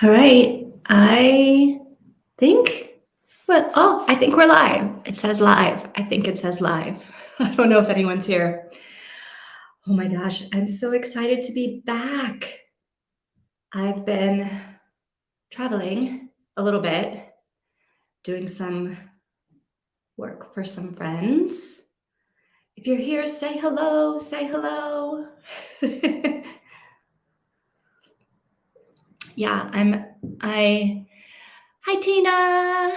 All right. Think, I think we're live. It says live. I think it says live. I don't know if anyone's here. Oh my gosh, I'm so excited to be back. I've been traveling a little bit, doing some work for some friends. If you're here, say hello, say hello. Yeah, hi Tina.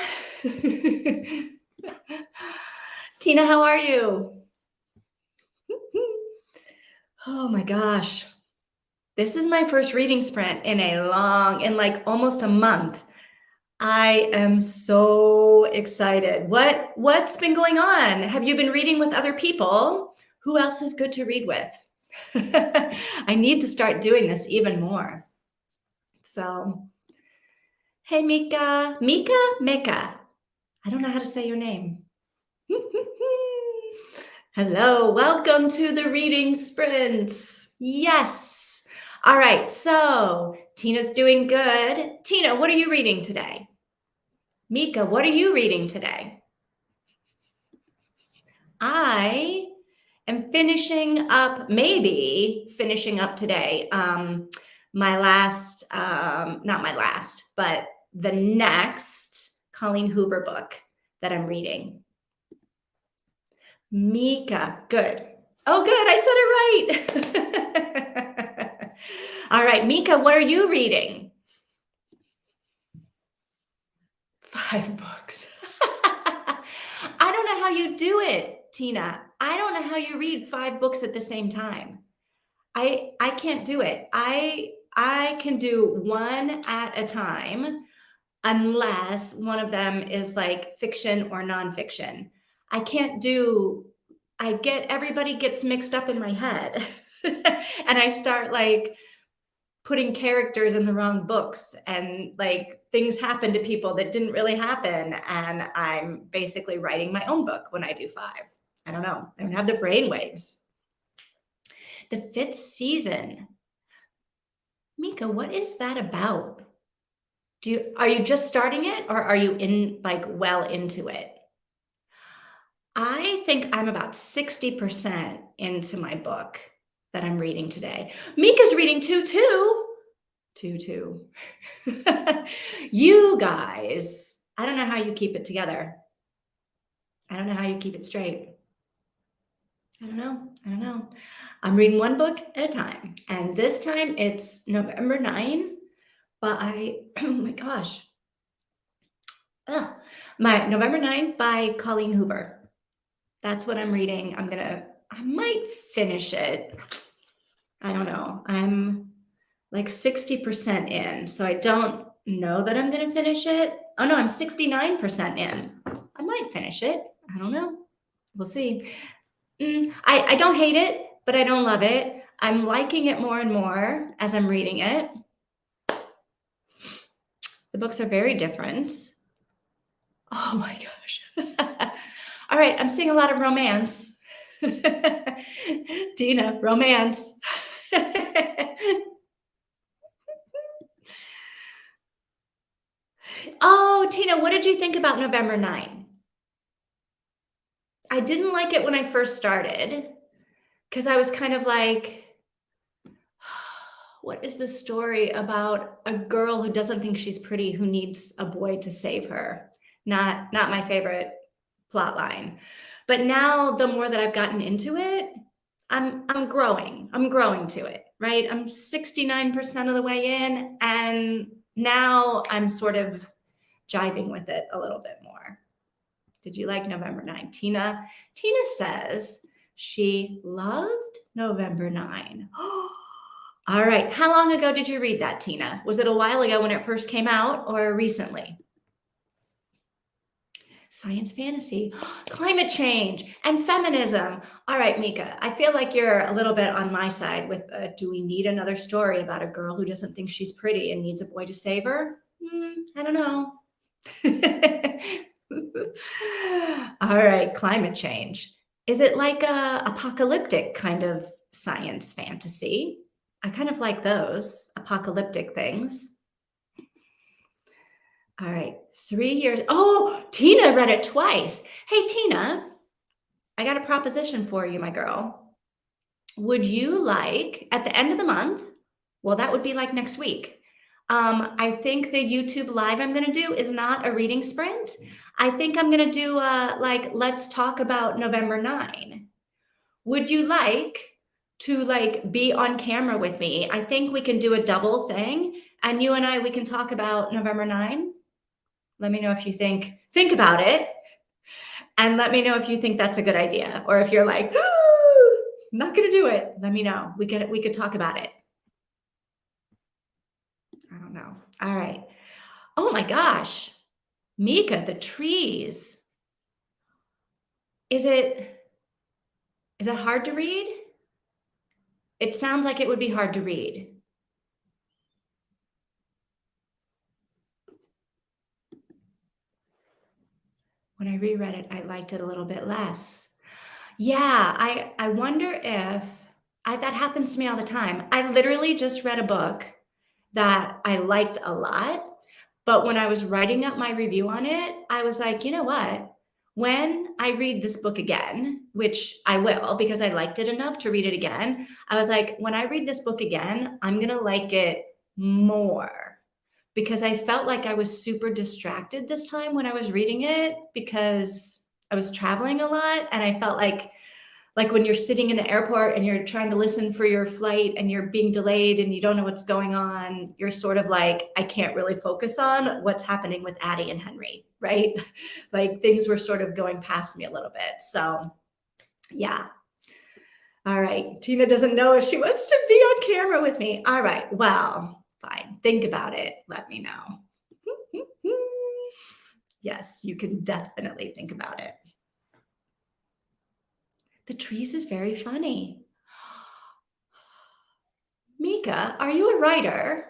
Tina, how are you? Oh my gosh. This is my first reading sprint in like almost a month. I am so excited. What's been going on? Have you been reading with other people? Who else is good to read with? I need to start doing this even more. So, hey Mika, Mika. I don't know how to say your name. Hello, welcome to the reading sprints. Yes. All right, so Tina's doing good. Tina, what are you reading today? Mika, what are you reading today? I am maybe finishing up today. The next Colleen Hoover book that I'm reading. Mika, good. Oh, good, I said it right. All right, Mika, what are you reading? 5 books. I don't know how you do it, Tina. I don't know how you read 5 books at the same time. I can't do it. I can do one at a time unless one of them is like fiction or nonfiction. Everybody gets mixed up in my head. And I start like putting characters in the wrong books, and like things happen to people that didn't really happen. And I'm basically writing my own book when I do 5. I don't know. I don't have the brain waves. The 5th season. Mika, what is that about? Are you just starting it, or are you well into it? I think I'm about 60% into my book that I'm reading today. Mika's reading too. You guys, I don't know how you keep it together. I don't know how you keep it straight. I don't know. I'm reading one book at a time, and this time it's November 9 by, oh my gosh. My November 9th by Colleen Hoover. That's what I'm reading. I might finish it. I don't know. I'm like 60% in, so I don't know that I'm going to finish it. Oh no, I'm 69% in. I might finish it. I don't know. We'll see. I don't hate it, but I don't love it. I'm liking it more and more as I'm reading it. The books are very different. Oh my gosh. All right, I'm seeing a lot of romance. Dina, romance. Oh, Tina, what did you think about November 9? I didn't like it when I first started because I was kind of like, what is the story about a girl who doesn't think she's pretty, who needs a boy to save her? Not my favorite plot line. But now the more that I've gotten into it, I'm growing. I'm growing to it, right? I'm 69% of the way in, and now I'm sort of jiving with it a little bit more. Did you like November 9? Tina says she loved November 9. All right. How long ago did you read that, Tina? Was it a while ago when it first came out, or recently? Science fantasy, climate change, and feminism. All right, Mika, I feel like you're a little bit on my side with, do we need another story about a girl who doesn't think she's pretty and needs a boy to save her? I don't know. All right, climate change. Is it like a apocalyptic kind of science fantasy? I kind of like those apocalyptic things. All right, 3 years. Oh, Tina read it twice. Hey, Tina, I got a proposition for you, my girl. Would you like at the end of the month, well, that would be like next week. I think the YouTube live I'm going to do is not a reading sprint. I think I'm going to do like, let's talk about November 9. Would you like to like be on camera with me? I think we can do a double thing, and you and I, we can talk about November 9. Let me know if you think about it, and let me know if you think that's a good idea, or if you're like, not gonna do it. Let me know. We could talk about it. I don't know. All right. Oh my gosh, Mika, the trees. Is it hard to read? It sounds like it would be hard to read. When I reread it, I liked it a little bit less. Yeah, I wonder if that happens to me all the time. I literally just read a book that I liked a lot, but when I was writing up my review on it, I was like, "You know what? When I read this book again," which I will because I liked it enough to read it again, I was like, "When I read this book again, I'm gonna like it more." Because I felt like I was super distracted this time when I was reading it because I was traveling a lot, and I felt like when you're sitting in an airport and you're trying to listen for your flight and you're being delayed and you don't know what's going on, you're sort of like, I can't really focus on what's happening with Addie and Henry, right? Like things were sort of going past me a little bit. So yeah. All right. Tina doesn't know if she wants to be on camera with me. All right. Well, fine. Think about it. Let me know. Yes, you can definitely think about it. The trees is very funny. Mika, are you a writer?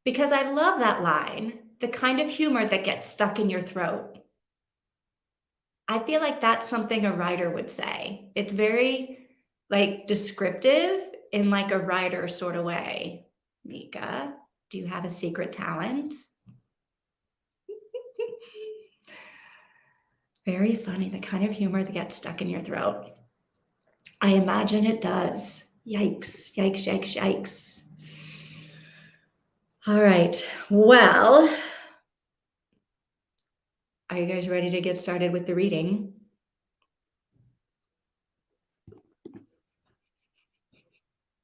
Because I love that line, the kind of humor that gets stuck in your throat. I feel like that's something a writer would say. It's very like descriptive in like a writer sort of way. Mika, do you have a secret talent? Very funny, the kind of humor that gets stuck in your throat. I imagine it does. Yikes, yikes, yikes, yikes. All right. Well, are you guys ready to get started with the reading?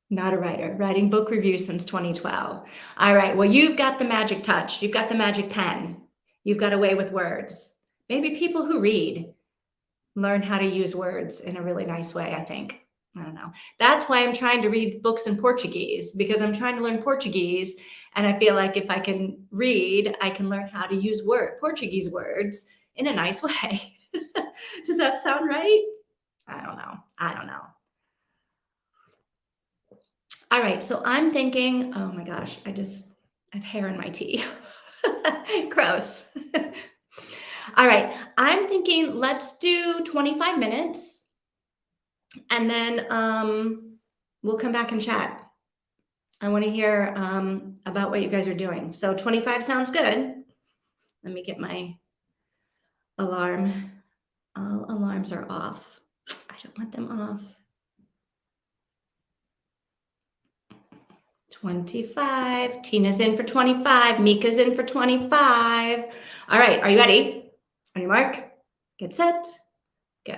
Not a writer. Writing book reviews since 2012. All right. Well, you've got the magic touch. You've got the magic pen. You've got a way with words. Maybe people who read learn how to use words in a really nice way, I think. I don't know. That's why I'm trying to read books in Portuguese, because I'm trying to learn Portuguese. And I feel like if I can read, I can learn how to use Portuguese words in a nice way. Does that sound right? I don't know. I don't know. All right. So I'm thinking, oh my gosh, I have hair in my tea. Gross. All right. I'm thinking let's do 25 minutes and then we'll come back and chat. I want to hear about what you guys are doing. So 25 sounds good. Let me get my alarm. All alarms are off. I don't want them off. 25. Tina's in for 25. Mika's in for 25. All right. Are you ready? On your mark, get set, go.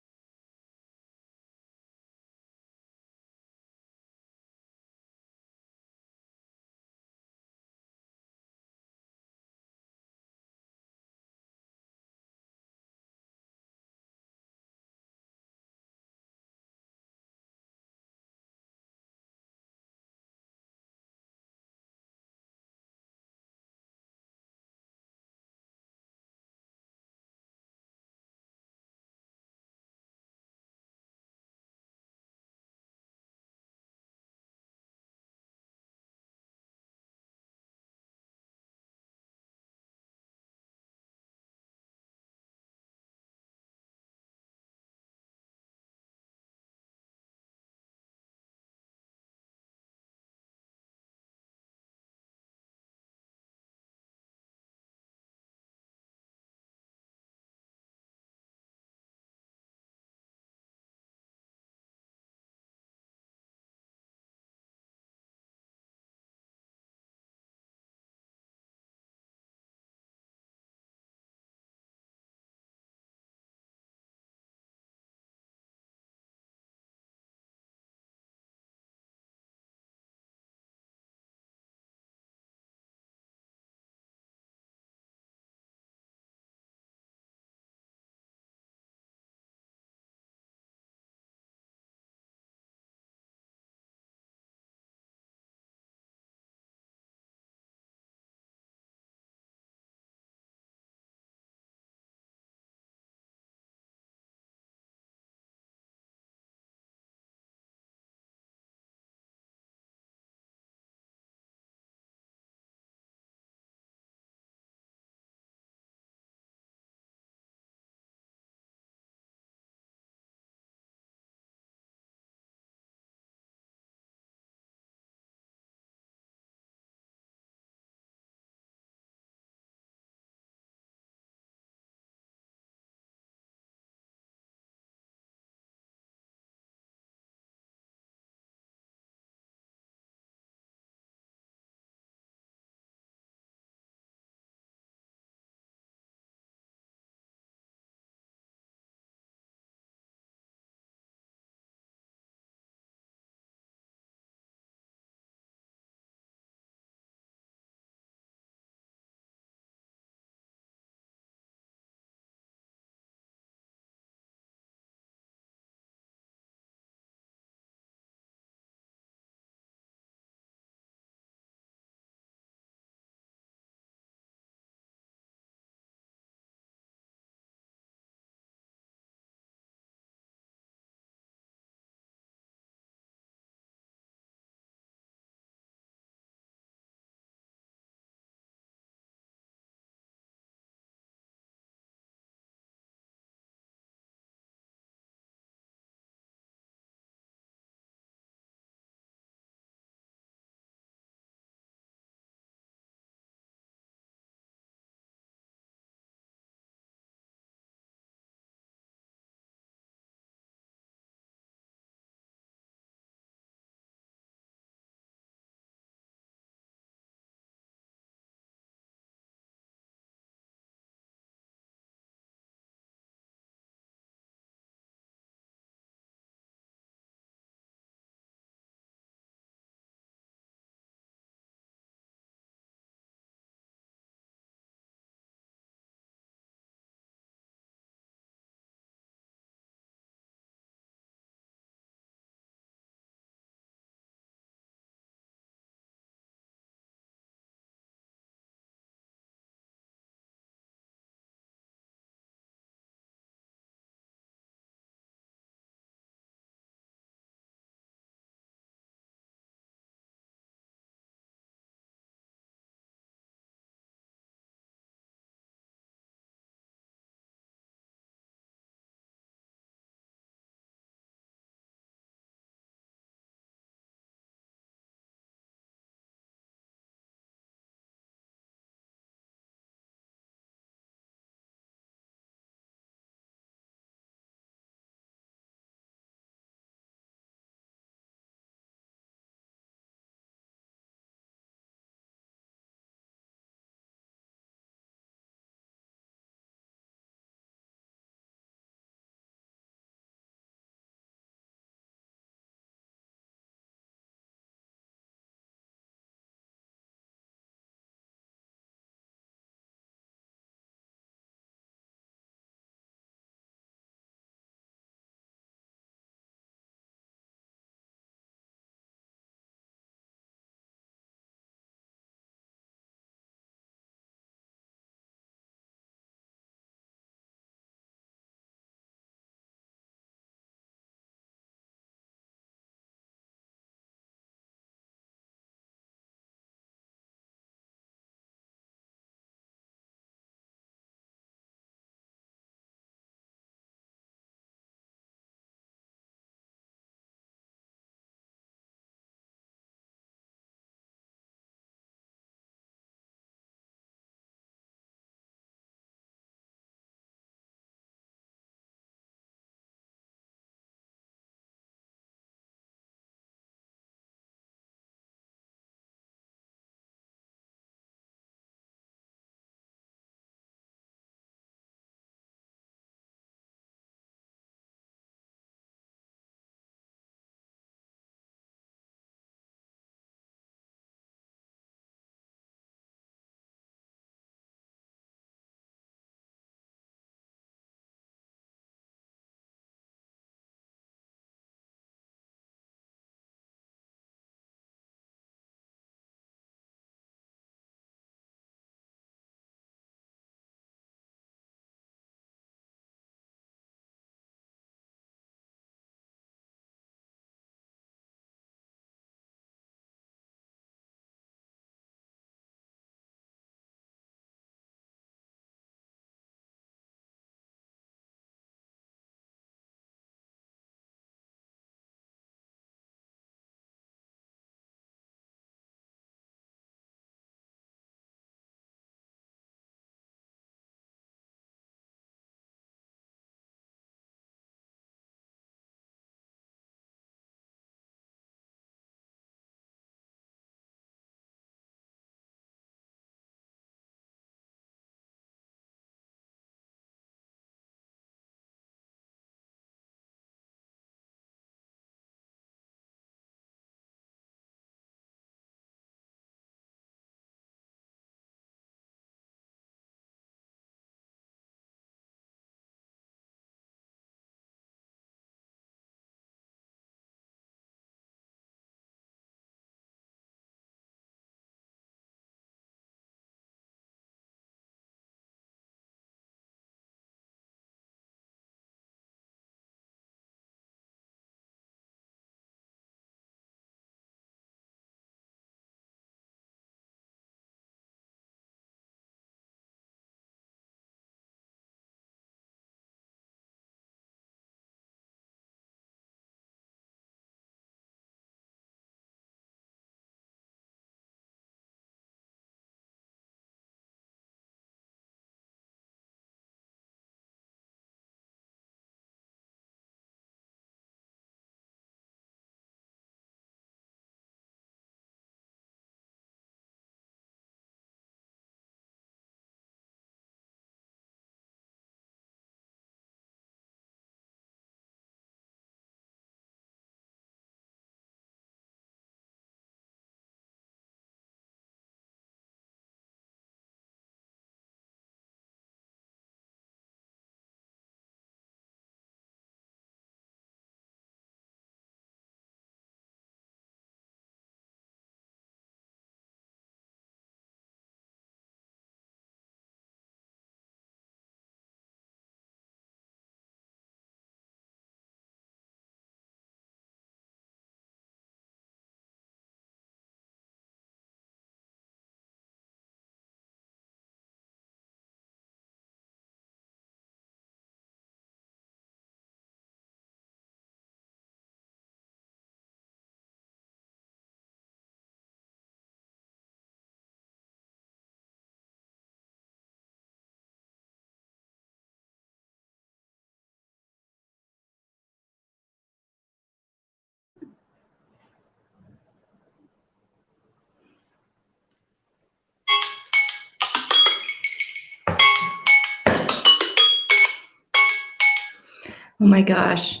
Oh my gosh.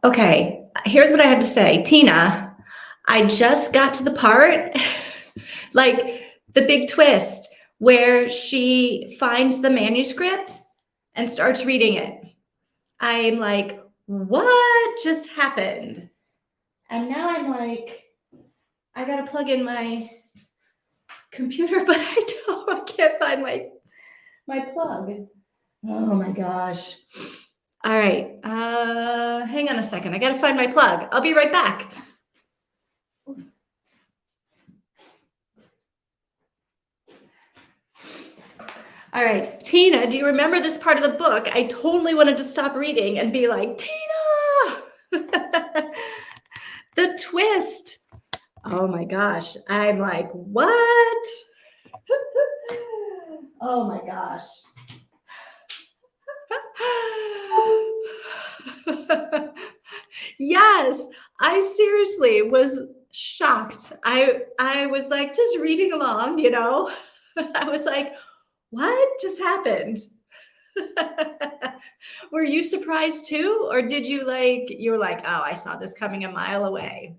Okay, here's what I have to say. Tina, I just got to the part, like the big twist, where she finds the manuscript and starts reading it. I'm like, what just happened? And now I'm like, I gotta plug in my computer, but I can't find my plug. Oh my gosh. All right, hang on a second. I gotta find my plug. I'll be right back. All right, Tina, do you remember this part of the book? I totally wanted to stop reading and be like, Tina! The twist. Oh my gosh. I'm like, what? Oh my gosh. Yes, I seriously was shocked. I was like just reading along, you know. I was like, what just happened? Were you surprised too? Or did you were like, oh, I saw this coming a mile away?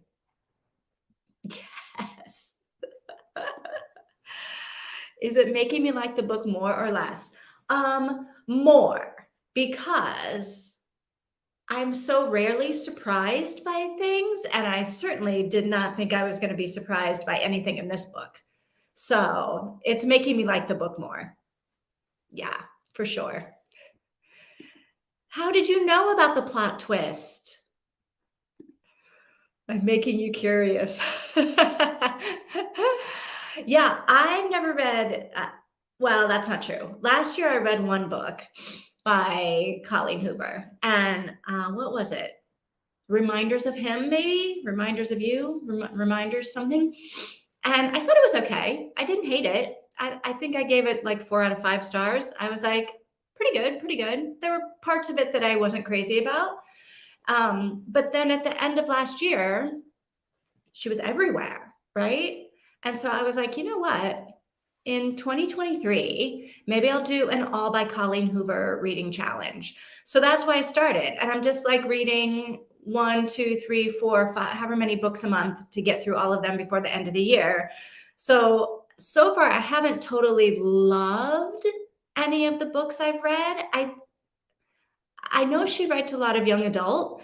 Yes. Is it making me like the book more or less? More, because I'm so rarely surprised by things, and I certainly did not think I was going to be surprised by anything in this book. So it's making me like the book more. Yeah, for sure. How did you know about the plot twist? I'm making you curious. Yeah, I've never read, well, that's not true. Last year I read one book by Colleen Hoover, and what was it? Reminders of Him, maybe? Reminders of You? Reminders something? And I thought it was okay. I didn't hate it. I think I gave it like 4 out of 5 stars. I was like, pretty good, pretty good. There were parts of it that I wasn't crazy about. But then at the end of last year, she was everywhere, right? And so I was like, you know what? In 2023, maybe I'll do an all by Colleen Hoover reading challenge. So that's why I started. And I'm just like reading 1, 2, 3, 4, 5, however many books a month to get through all of them before the end of the year. So far, I haven't totally loved any of the books I've read. I know she writes a lot of young adult,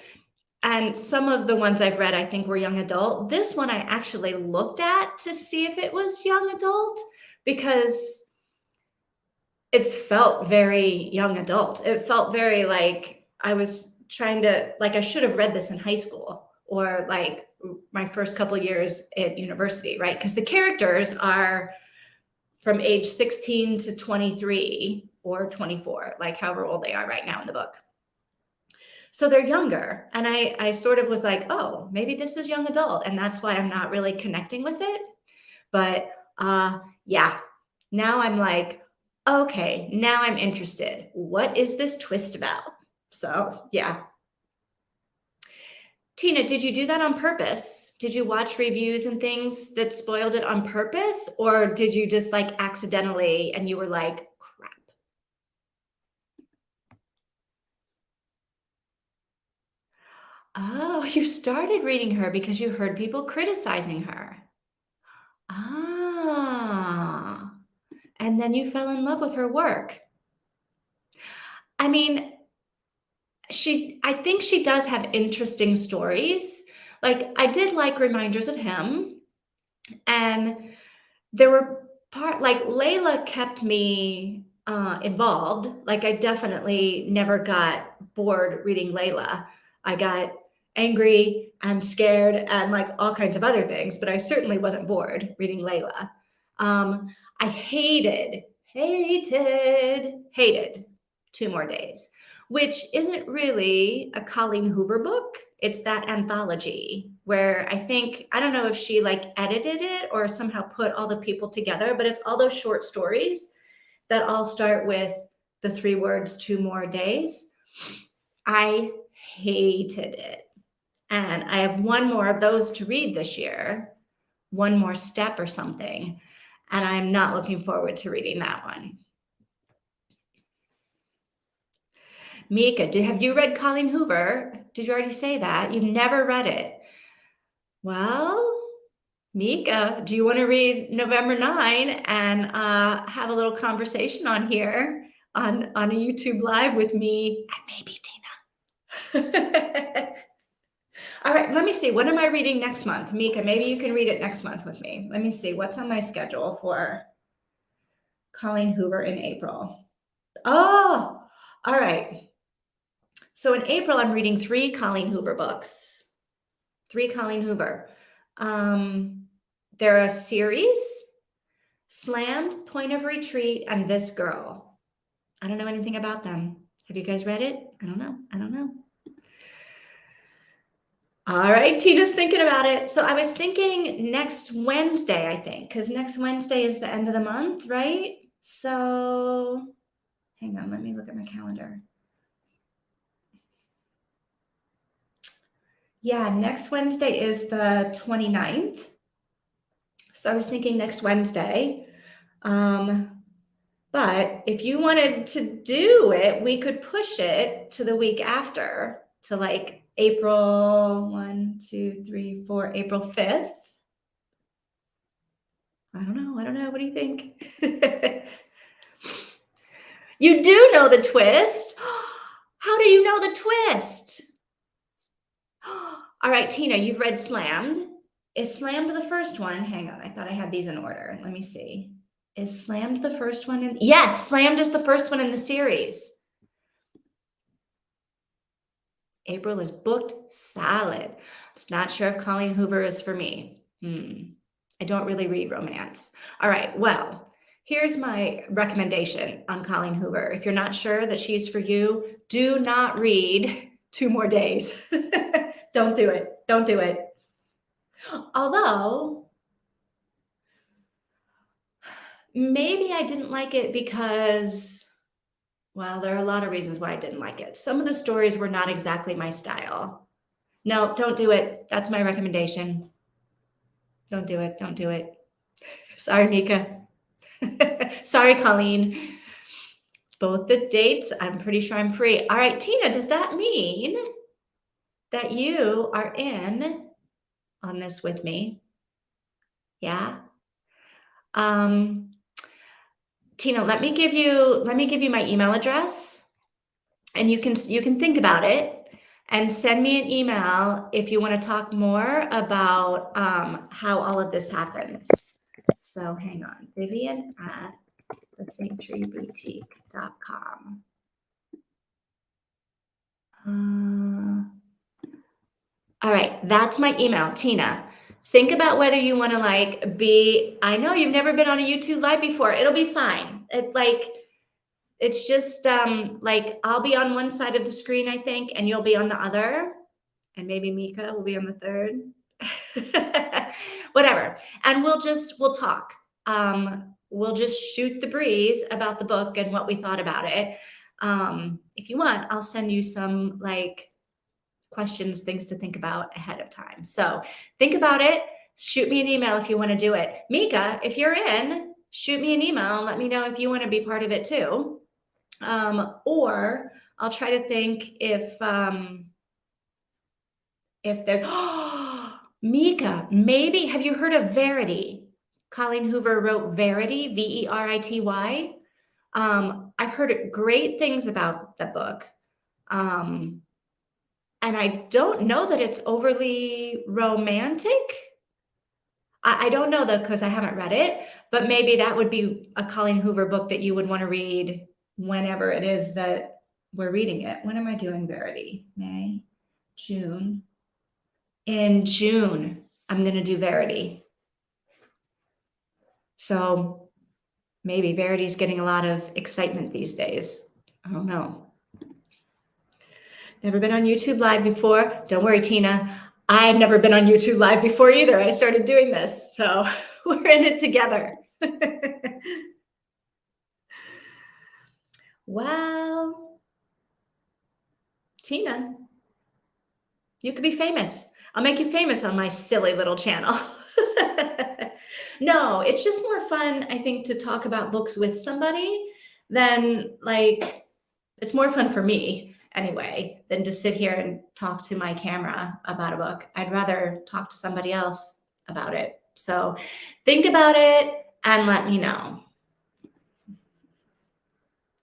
and some of the ones I've read, I think, were young adult. This one I actually looked at to see if it was young adult, because it felt very young adult. It felt very like I was trying to, like, I should have read this in high school or like my first couple years at university, right? Because the characters are from age 16 to 23 or 24, like however old they are right now in the book. So they're younger. And I sort of was like, oh, maybe this is young adult. And that's why I'm not really connecting with it. But yeah, now I'm like, okay, now I'm interested. What is this twist about? So yeah. Tina, did you do that on purpose? Did you watch reviews and things that spoiled it on purpose? Or did you just like accidentally and you were like, crap? Oh, you started reading her because you heard people criticizing her. Ah, and then you fell in love with her work. I mean, I think she does have interesting stories. Like, I did like Reminders of Him, and there were like Layla kept me involved. Like, I definitely never got bored reading Layla. I got angry and scared and like all kinds of other things, but I certainly wasn't bored reading Layla. I hated 2 More Days, which isn't really a Colleen Hoover book. It's that anthology where I don't know if she like edited it or somehow put all the people together, but it's all those short stories that all start with the 3 words, 2 more days. I hated it. And I have 1 more of those to read this year, 1 more step or something. And I'm not looking forward to reading that one. Mika, have you read Colleen Hoover? Did you already say that? You've never read it. Well, Mika, do you want to read November 9 and have a little conversation on here on a YouTube Live with me and maybe Tina? All right, let me see. What am I reading next month? Mika, maybe you can read it next month with me. Let me see. What's on my schedule for Colleen Hoover in April? Oh, all right. So in April, I'm reading 3 Colleen Hoover books. 3 Colleen Hoover. They're a series: Slammed, Point of Retreat, and This Girl. I don't know anything about them. Have you guys read it? I don't know. All right, Tina's thinking about it. So I was thinking next Wednesday, I think, because next Wednesday is the end of the month, right? So hang on, let me look at my calendar. Yeah, next Wednesday is the 29th. So I was thinking next Wednesday. But if you wanted to do it, we could push it to the week after, to like April 1, 2, 3, 4, April 5th. I don't know. What do you think? You do know the twist. How do you know the twist? All right, Tina, you've read Slammed. Is Slammed the first one? Hang on. I thought I had these in order. Let me see. Is Slammed the first one? Yes, Slammed is the first one in the series. April is booked solid. I'm not sure if Colleen Hoover is for me. I don't really read romance. All right, well, here's my recommendation on Colleen Hoover. If you're not sure that she's for you, do not read 2 more days. Don't do it. Don't do it. Although, maybe I didn't like it because, well, there are a lot of reasons why I didn't like it. Some of the stories were not exactly my style. No, don't do it. That's my recommendation. Don't do it. Don't do it. Sorry, Mika. Sorry, Colleen. Both the dates, I'm pretty sure I'm free. All right, Tina, does that mean that you are in on this with me? Yeah. Tina, let me give you my email address, and you can think about it and send me an email if you want to talk more about how all of this happens. So hang on, Vivian at thefigtreeboutique.com. All right, that's my email, Tina. Think about whether you want to I know you've never been on a YouTube Live before. It'll be fine. It's just I'll be on one side of the screen, I think, and you'll be on the other. And maybe Mika will be on the third. Whatever. And we'll talk. We'll just shoot the breeze about the book and what we thought about it. If you want, I'll send you some questions, things to think about ahead of time. So think about it. Shoot me an email if you want to do it. Mika, if you're in, shoot me an email and let me know if you want to be part of it too. Or I'll try to think if they're, Mika, maybe, have you heard of Verity? Colleen Hoover wrote Verity, Verity. I've heard great things about the book. And I don't know that it's overly romantic. I don't know though, because I haven't read it, but maybe that would be a Colleen Hoover book that you would want to read whenever it is that we're reading it. When am I doing Verity? May, June. In June, I'm going to do Verity. So maybe Verity's getting a lot of excitement these days. I don't know. Never been on YouTube Live before. Don't worry, Tina. I've never been on YouTube Live before either. I started doing this, so we're in it together. Well, Tina, you could be famous. I'll make you famous on my silly little channel. No, it's just more fun, I think, to talk about books with somebody than it's more fun for me anyway than to sit here and talk to my camera about a book. I'd rather talk to somebody else about it. So think about it and let me know.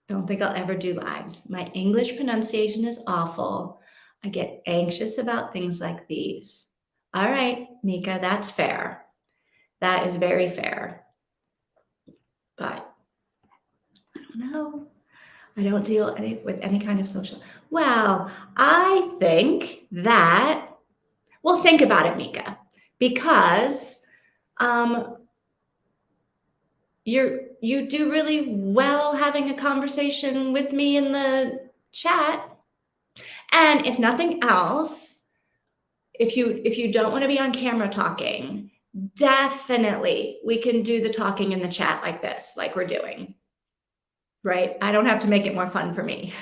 Don't think I'll ever do lives. My English pronunciation is awful. I get anxious about things like these. All right, Mika, that's fair. That is very fair. But I don't know. I don't deal with any kind of social. Well, I think that, well, think about it, Mika, because you do really well having a conversation with me in the chat. And if nothing else, if you don't want to be on camera talking, definitely we can do the talking in the chat like this, like we're doing. Right? I don't have to make it more fun for me.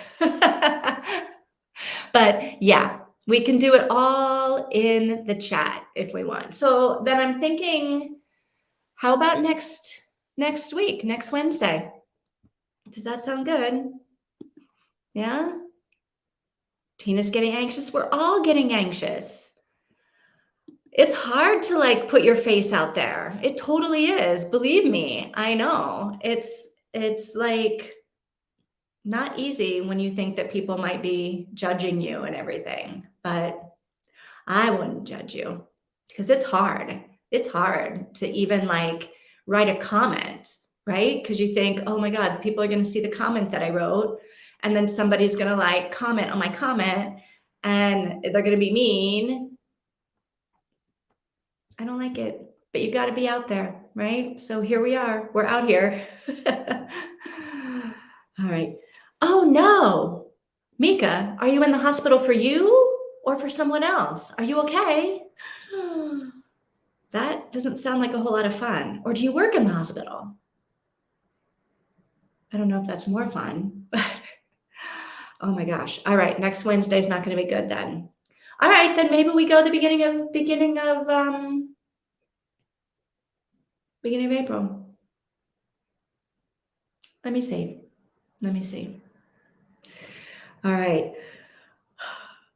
But yeah, we can do it all in the chat if we want. So then I'm thinking, how about next week, next Wednesday? Does that sound good? Yeah? Tina's getting anxious. We're all getting anxious. It's hard to like put your face out there. It totally is. Believe me, I know. It's like not easy when you think that people might be judging you and everything, but I wouldn't judge you because it's hard. It's hard to even like write a comment, right? Because you think, oh my God, people are going to see the comment that I wrote. And then somebody's going to like comment on my comment and they're going to be mean. I don't like it, but you got to be out there, right? So here we are. We're out here. All right. Oh no, Mika, are you in the hospital for you or for someone else? Are you okay? That doesn't sound like a whole lot of fun. Or do you work in the hospital? I don't know if that's more fun, but oh my gosh. All right, next Wednesday's not going to be good then. All right, then maybe we go the beginning of April. Let me see. All right.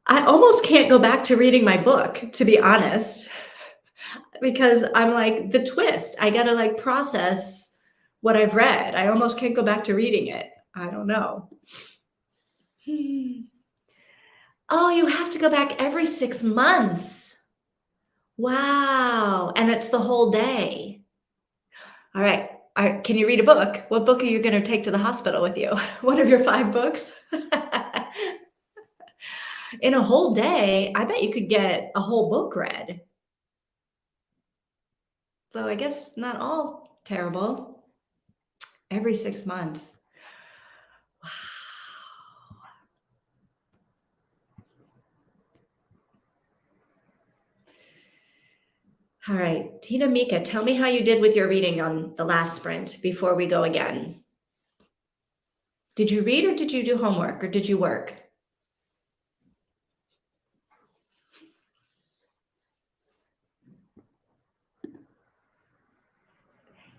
I almost can't go back to reading my book, to be honest, because I'm like the twist. I got to like process what I've read. I almost can't go back to reading it. I don't know. Oh, you have to go back every 6 months. Wow. And it's the whole day. All right. Can you read a book? What book are you going to take to the hospital with you? One of your 5 books? In a whole day, I bet you could get a whole book read. So I guess not all terrible. Every 6 months. Wow. All right, Tina, Mika, tell me how you did with your reading on the last sprint before we go again. Did you read or did you do homework or did you work?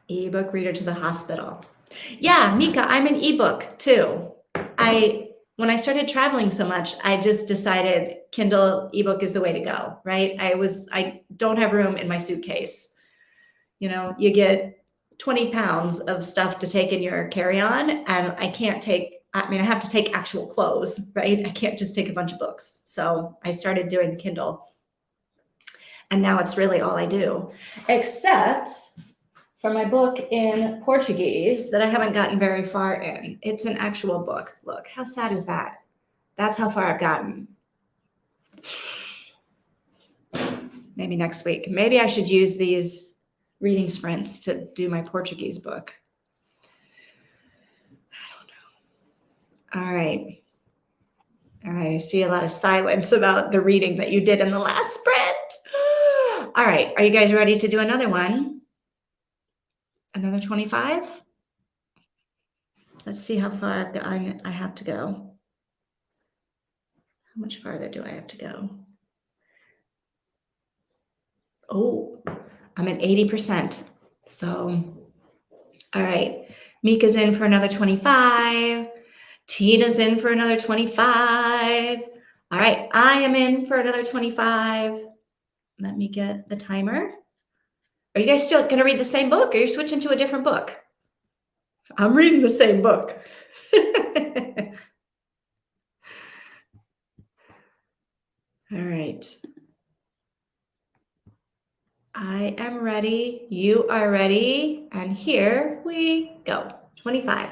Ebook reader to the hospital. Yeah, Mika, I'm an ebook too. When I started traveling so much, I just decided Kindle ebook is the way to go, right? I don't have room in my suitcase. You know, you get 20 pounds of stuff to take in your carry-on, and I have to take actual clothes, right? I can't just take a bunch of books. So I started doing the Kindle. And now it's really all I do, except for my book in Portuguese that I haven't gotten very far in. It's an actual book. Look, how sad is that? That's how far I've gotten. Maybe next week. Maybe I should use these reading sprints to do my Portuguese book. I don't know. All right. I see a lot of silence about the reading that you did in the last sprint. All right. Are you guys ready to do another one? Another 25? Let's see how far I have to go. How much farther do I have to go? Oh, I'm at 80%. So, all right. Mika's in for another 25. Tina's in for another 25. All right, I am in for another 25. Let me get the timer. Are you guys still going to read the same book or are you switching to a different book? I'm reading the same book. All right. I am ready. You are ready. And here we go. 25.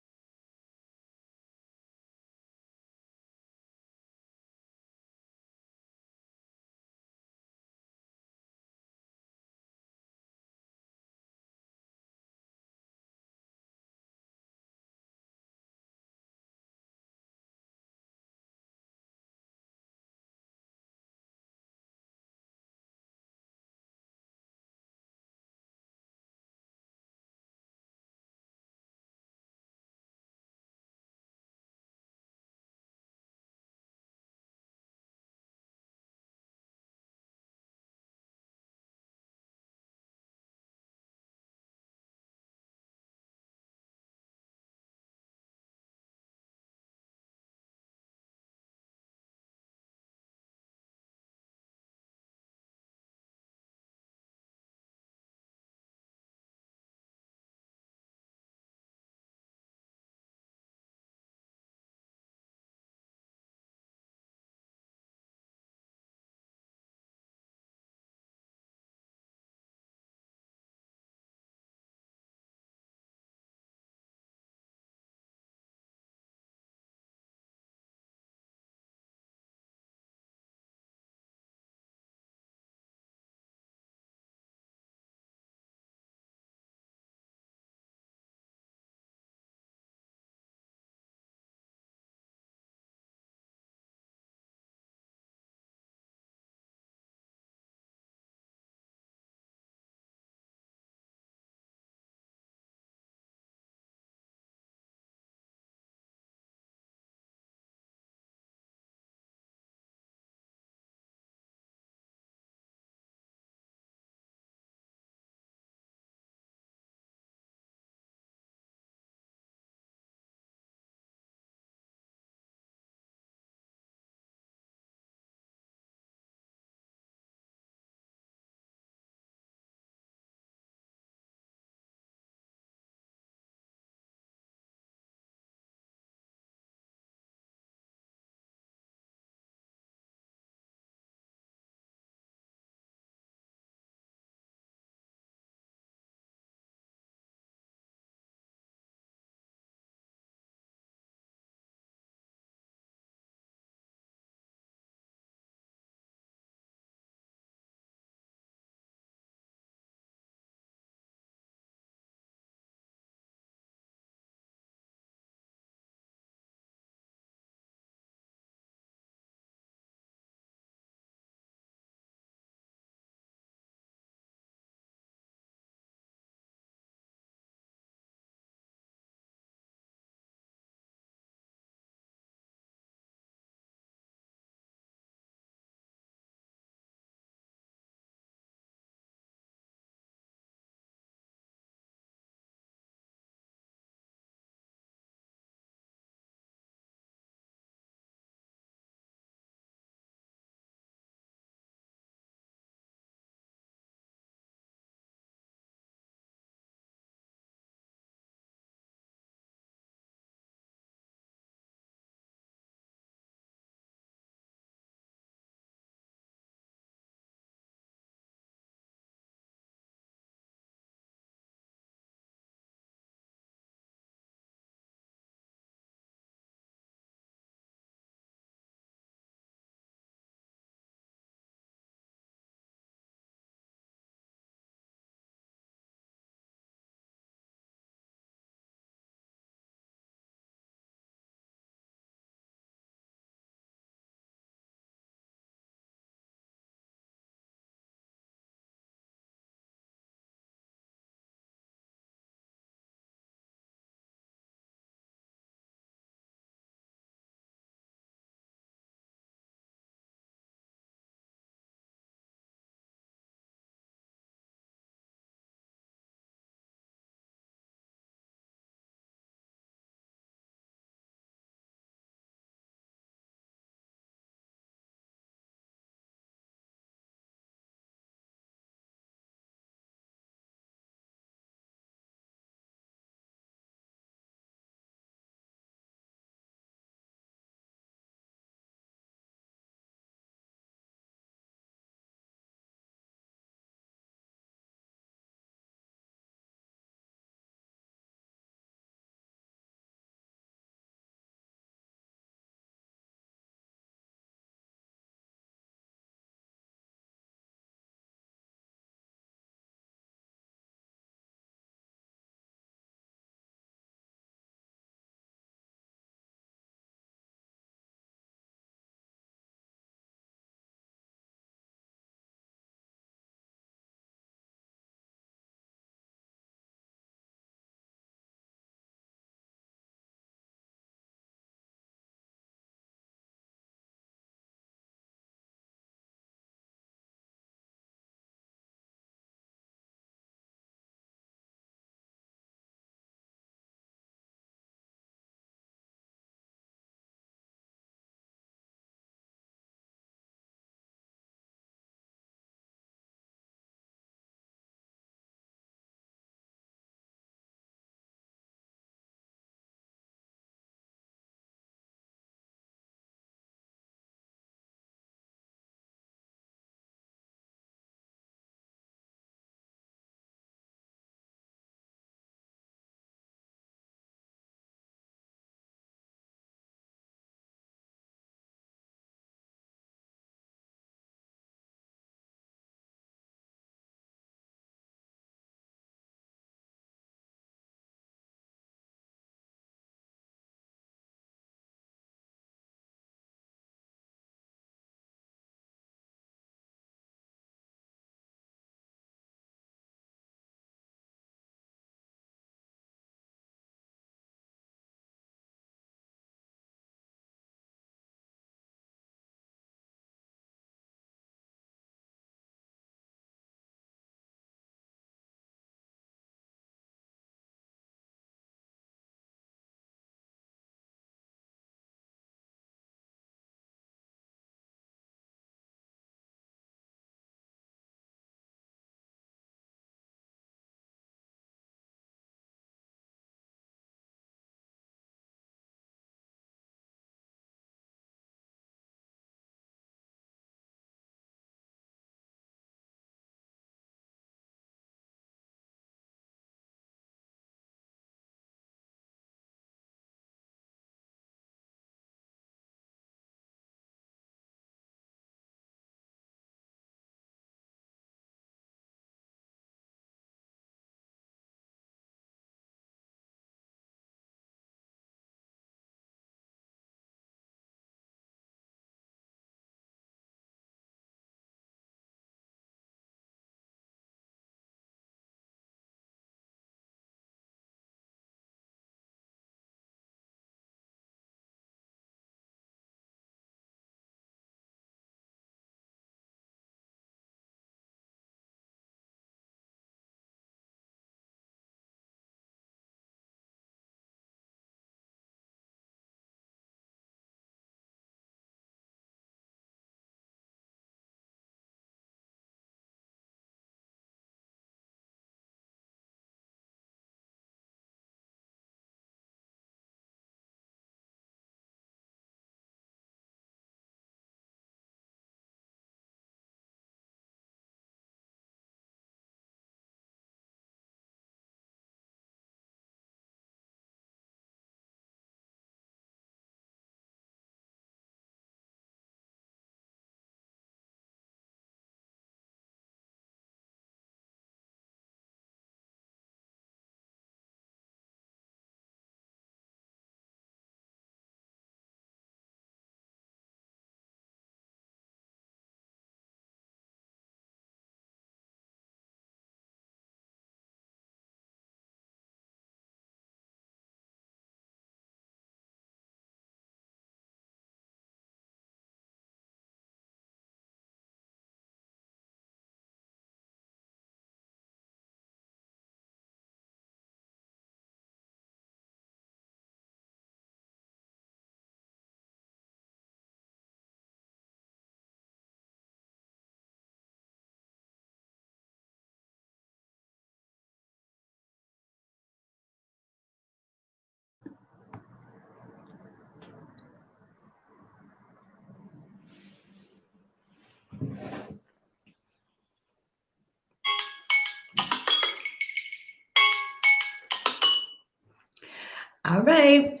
All right.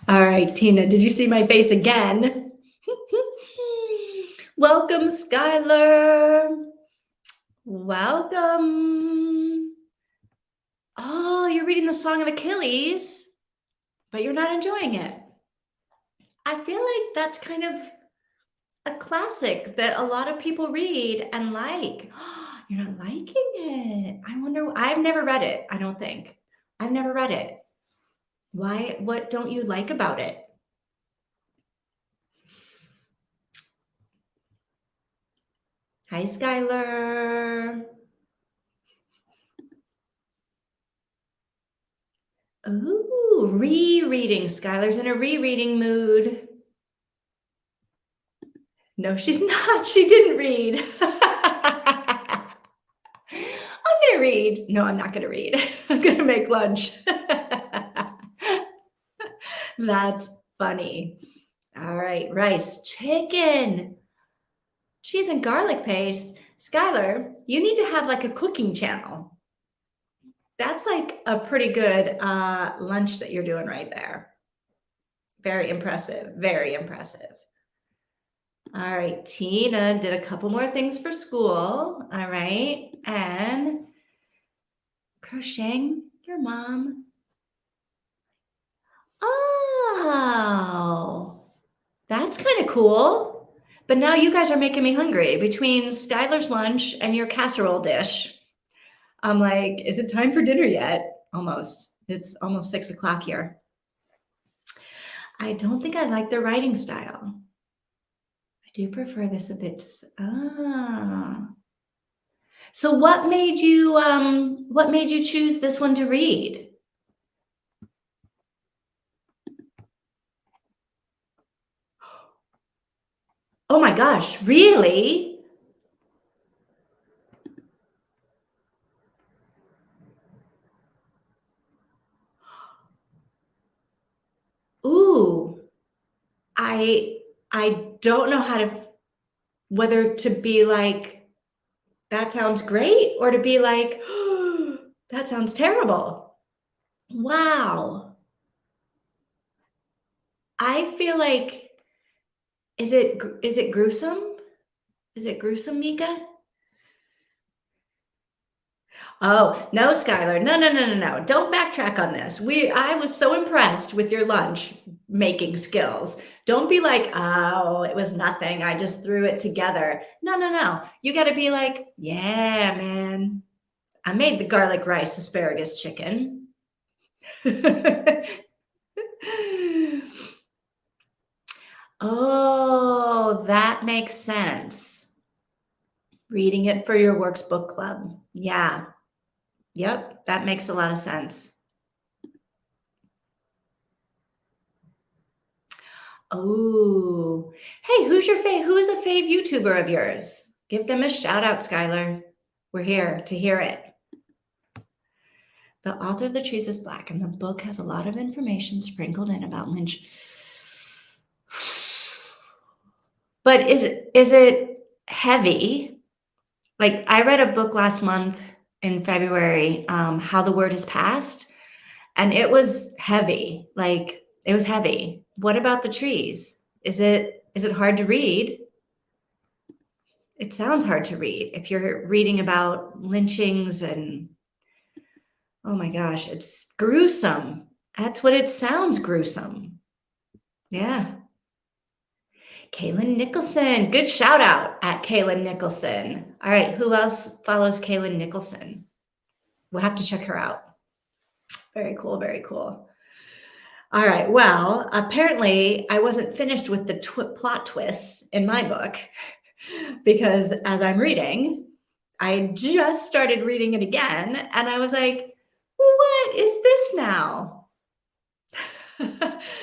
All right, Tina, did you see my face again? Welcome, Skylar. Welcome. Oh, you're reading the Song of Achilles, but you're not enjoying it. I feel like that's kind of a classic that a lot of people read and like. You're not liking it. I wonder, I've never read it, I don't think. I've never read it. Why? What don't you like about it? Hi, Skylar. Ooh, rereading. Skylar's in a rereading mood. No, she's not. She didn't read. I'm gonna read. No, I'm not gonna read. I'm gonna make lunch. That's funny. All right, rice, chicken, cheese, and garlic paste. Skylar, you need to have like a cooking channel. That's like a pretty good lunch that you're doing right there. Very impressive. Very impressive. All right, Tina did a couple more things for school. All right, and crocheting your mom. Oh, that's kind of cool. But now you guys are making me hungry between Skylar's lunch and your casserole dish. I'm like, is it time for dinner yet? Almost. It's almost 6 o'clock here. I don't think I like the writing style. I do prefer this a bit to, So what made you choose this one to read? Oh my gosh, really? Ooh, I don't know how to whether to be like, that sounds great, or to be like, that sounds terrible. Wow. I feel like, is it gruesome? Is it gruesome, Mika? Oh, no, Skylar. No, no, no, no, no. Don't backtrack on this. I was so impressed with your lunch making skills. Don't be like, oh, it was nothing. I just threw it together. No, no, no. You got to be like, yeah, man. I made the garlic rice asparagus chicken. Oh, that makes sense. Reading it for your works book club. Yeah. Yep, that makes a lot of sense. Oh, hey, who is a fave YouTuber of yours? Give them a shout out, Skylar. We're here to hear it. The author of The Trees is Black, and the book has a lot of information sprinkled in about Lynch. But is it heavy? Like, I read a book last month in February, How the Word Is Passed, and it was heavy. Like, it was heavy. What about The Trees? Is it hard to read? It sounds hard to read if you're reading about lynchings and, oh my gosh, it's gruesome. That's what it sounds, gruesome. Yeah. Kaylin Nicholson. Good shout out at Kaylin Nicholson. All right, who else follows Kaylin Nicholson? We'll have to check her out. Very cool, very cool. All right, well, apparently I wasn't finished with the plot twists in my book because as I'm reading, I just started reading it again and I was like, what is this now?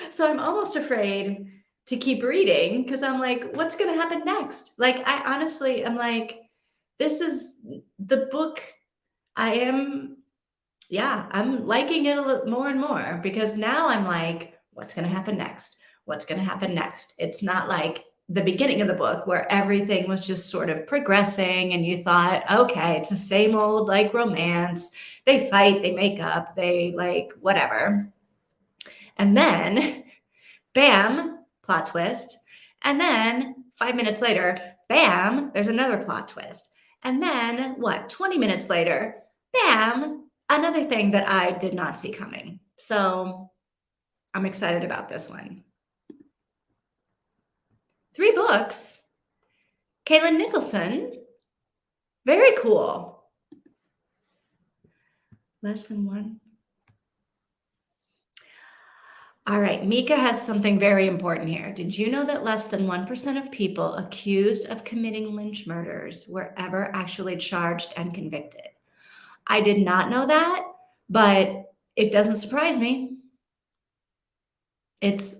So I'm almost afraid to keep reading because I'm like, what's going to happen next? Like, I honestly am like, this is the book. I'm liking it a little more and more because now I'm like, what's going to happen next? What's going to happen next? It's not like the beginning of the book where everything was just sort of progressing and you thought, okay, it's the same old like romance. They fight, they make up, they like whatever. And then, bam, plot twist. And then 5 minutes later, bam, there's another plot twist. And then, 20 minutes later, bam, another thing that I did not see coming. So I'm excited about this one. 3 books. Kaylin Nicholson. Very cool. Less than one. All right, Mika has something very important here. Did you know that less than 1% of people accused of committing lynch murders were ever actually charged and convicted? I did not know that, but it doesn't surprise me. It's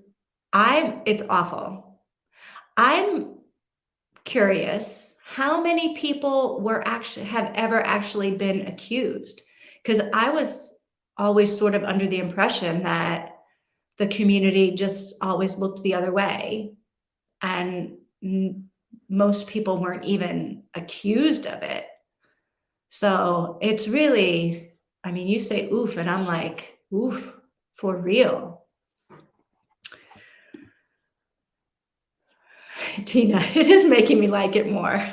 awful. I'm curious how many people have ever actually been accused, because I was always sort of under the impression that the community just always looked the other way, and most people weren't even accused of it. So it's really, I mean, you say oof, and I'm like, oof, for real. Tina, it is making me like it more.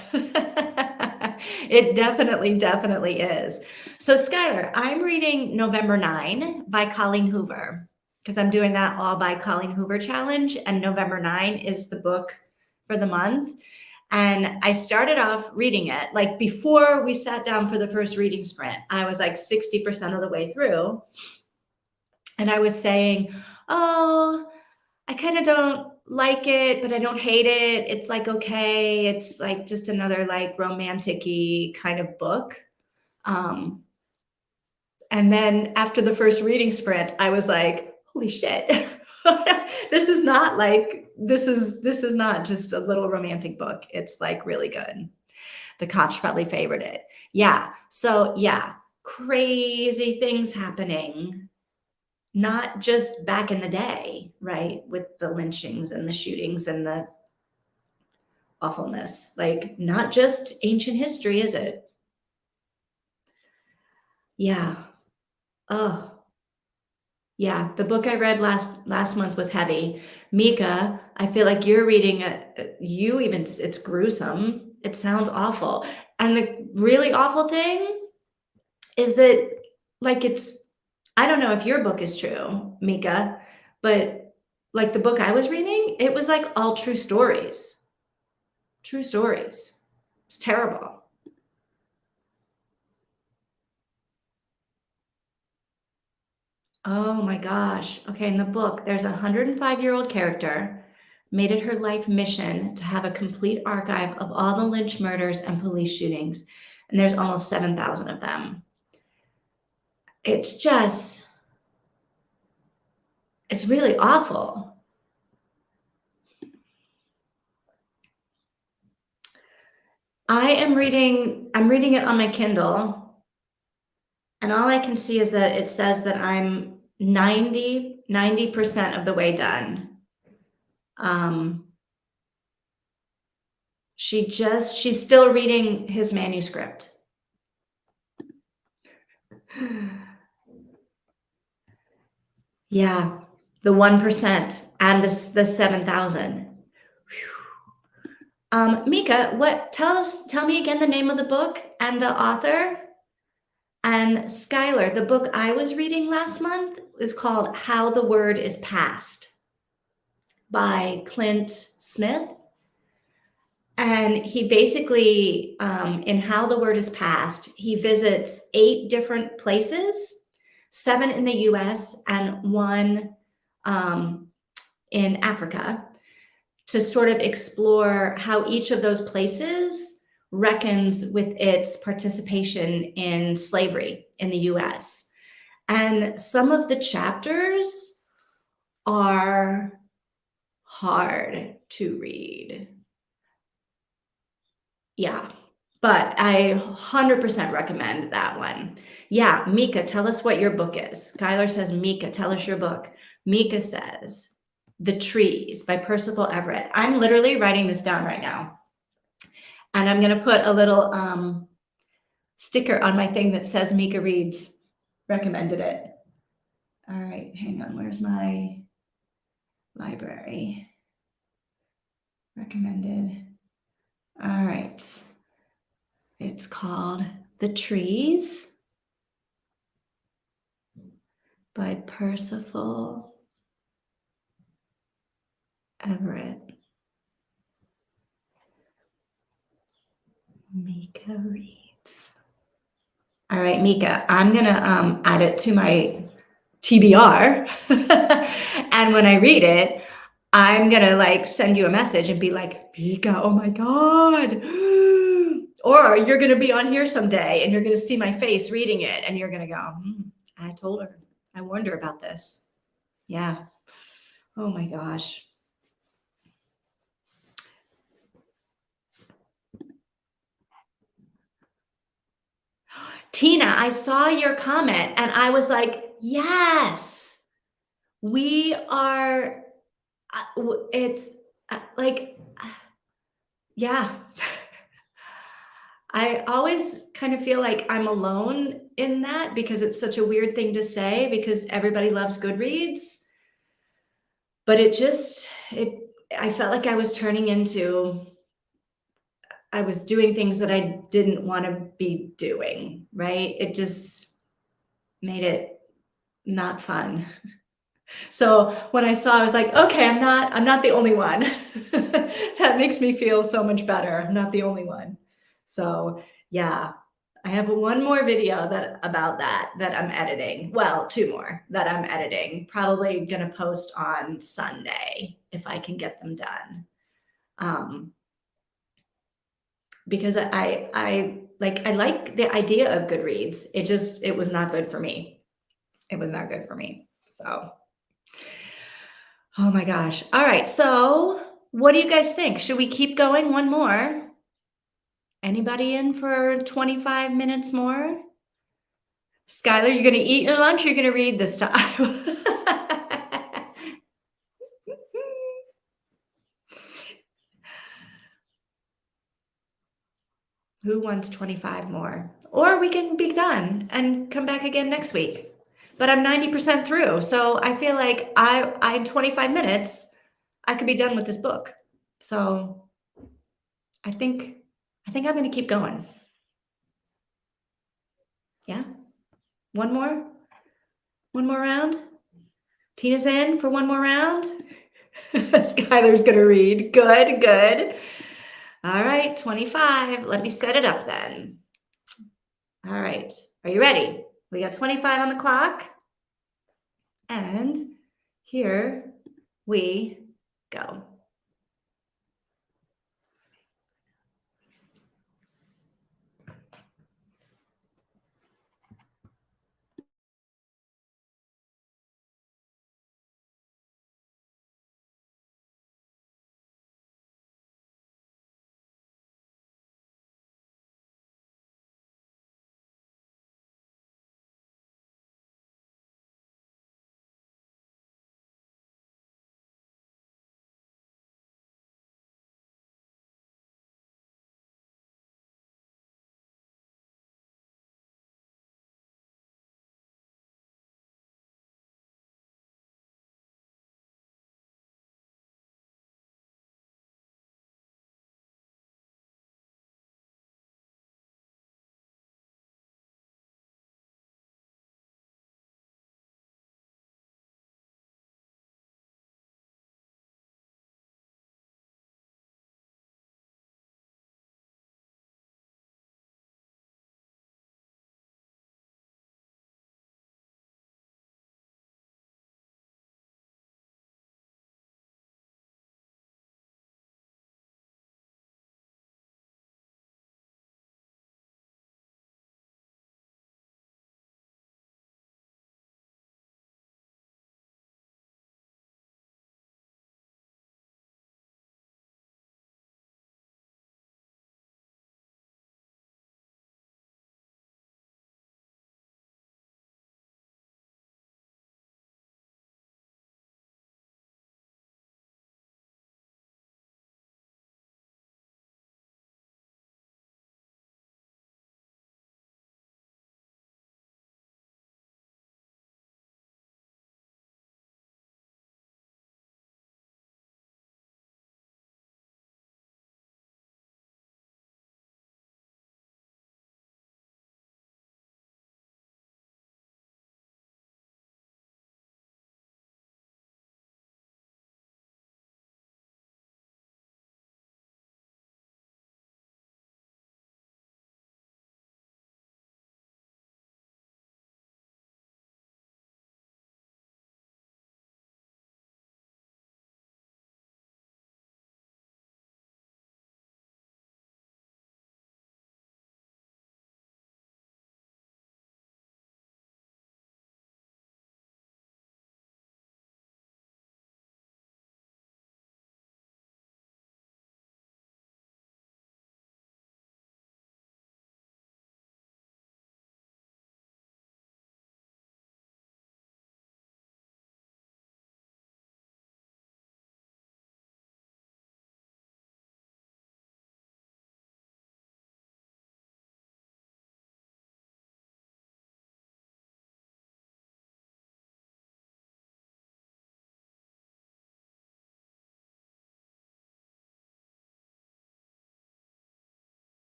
It definitely is. So Skylar, I'm reading November 9 by Colleen Hoover, because I'm doing that all by Colleen Hoover challenge, and November 9 is the book for the month. And I started off reading it, like before we sat down for the first reading sprint, I was like 60% of the way through. And I was saying, oh, I kind of don't like it, but I don't hate it. It's like, okay. It's like just another like romantic-y kind of book. And then after the first reading sprint, I was like, holy shit. This is not just a little romantic book. It's like really good. The cops probably favored it. Yeah. So yeah, crazy things happening. Not just back in the day, right? With the lynchings and the shootings and the awfulness. Like not just ancient history, is it? Yeah. Oh, yeah. The book I read last month was heavy. Mika, I feel like you're reading it's gruesome. It sounds awful. And the really awful thing is that like I don't know if your book is true, Mika, but like the book I was reading, it was like all true stories. True stories. It's terrible. Oh my gosh. Okay, in the book, there's a 105-year-old character made it her life mission to have a complete archive of all the lynch murders and police shootings, and there's almost 7,000 of them. It's really awful. I'm reading it on my Kindle, and all I can see is that it says that I'm 90% of the way done. She's still reading his manuscript. Yeah, the 1% and the 7,000. Mika, tell me again the name of the book and the author. And Skylar, the book I was reading last month is called How the Word is Passed by Clint Smith. And he basically, in How the Word is Passed, he visits 8 different places, 7 in the US and 1 in Africa, to sort of explore how each of those places reckons with its participation in slavery in the US. And some of the chapters are hard to read. Yeah, but I 100% recommend that one. Yeah, Mika, tell us what your book is. Skylar says, Mika, tell us your book. Mika says, The Trees by Percival Everett. I'm literally writing this down right now. And I'm going to put a little sticker on my thing that says Mika Reads recommended it. All right, hang on. Where's my library? Recommended. All right. It's called The Trees by Percival Everett. Mika Reads. All right, Mika, I'm going to add it to my TBR. And when I read it, I'm going to like send you a message and be like, Mika, oh my God. Or you're going to be on here someday and you're going to see my face reading it and you're going to go, I told her. I warned her about this. Yeah. Oh my gosh. Tina, I saw your comment and I was like, yes, we are, it's like, yeah. I always kind of feel like I'm alone in that because it's such a weird thing to say because everybody loves Goodreads. But I felt like I was I was doing things that I didn't want to be doing, right? It just made it not fun. So when I saw, I was like, okay, I'm not the only one. That makes me feel so much better. I'm not the only one. So yeah, I have one more video about that I'm editing. Well, two more that I'm editing. Probably gonna post on Sunday if I can get them done. Because I like the idea of Goodreads. It was not good for me. It was not good for me. So, oh my gosh. All right. So what do you guys think? Should we keep going one more? Anybody in for 25 minutes more? Skylar, you're going to eat your lunch or you're going to read this time? Who wants 25 more? Or we can be done and come back again next week. But I'm 90% through. So I feel like in 25 minutes, I could be done with this book. So I think I'm going to keep going. Yeah. One more round. Tina's in for one more round. Skylar's going to read. Good. All right. 25. Let me set it up then. All right. Are you ready? We got 25 on the clock. And here we go.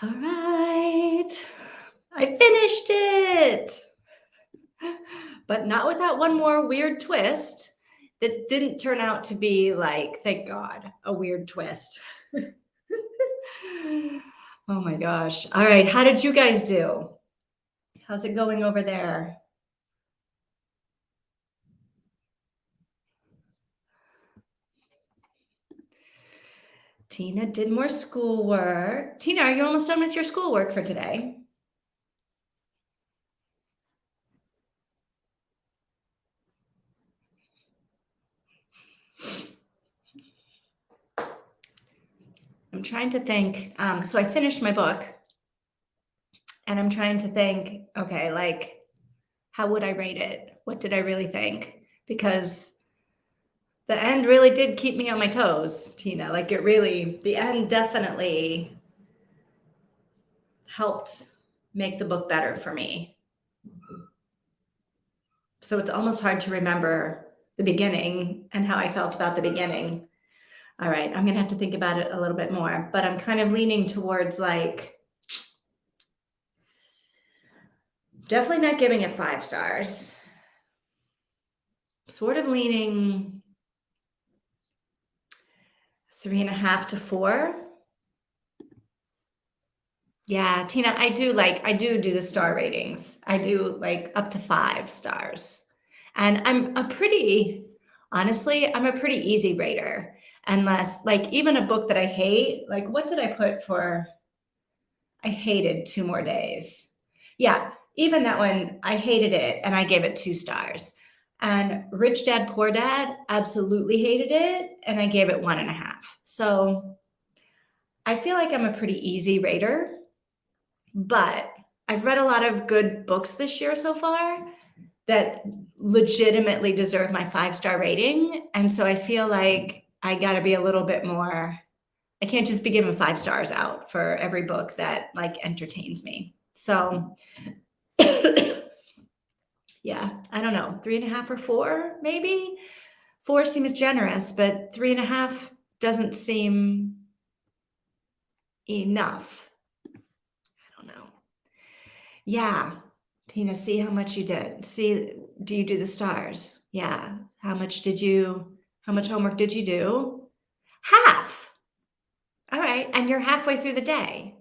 All right. I finished it. But not without one more weird twist that didn't turn out to be like, thank God, a weird twist. Oh my gosh. All right. How did you guys do? How's it going over there? Tina did more schoolwork. Tina, are you almost done with your schoolwork for today? I'm trying to think. So I finished my book and I'm trying to think, okay, like, how would I rate it? What did I really think? Because the end really did keep me on my toes, Tina. Like, the end definitely helped make the book better for me. So it's almost hard to remember the beginning and how I felt about the beginning. All right, I'm gonna have to think about it a little bit more, but I'm kind of leaning towards like, definitely not giving it 5 stars. Sort of leaning 3.5 to 4. Yeah, Tina, I do do the star ratings. I do like up to 5 stars. And honestly, I'm a pretty easy rater. Unless like even a book that I hate, like what did I put for I hated 2 More Days. Yeah, even that one, I hated it and I gave it 2 stars. And Rich Dad Poor Dad, absolutely hated it and I gave it 1.5. So I feel like I'm a pretty easy rater, but I've read a lot of good books this year so far that legitimately deserve my 5-star rating. And so I feel like I got to be a little bit more, I can't just be giving 5 stars out for every book that like entertains me. So yeah, I don't know, 3.5 or 4, maybe. 4 seems generous, but 3.5 doesn't seem enough. I don't know. Yeah, Tina, see how much you did. See, do you do the stars? Yeah. How much homework did you do? Half. All right. And you're halfway through the day.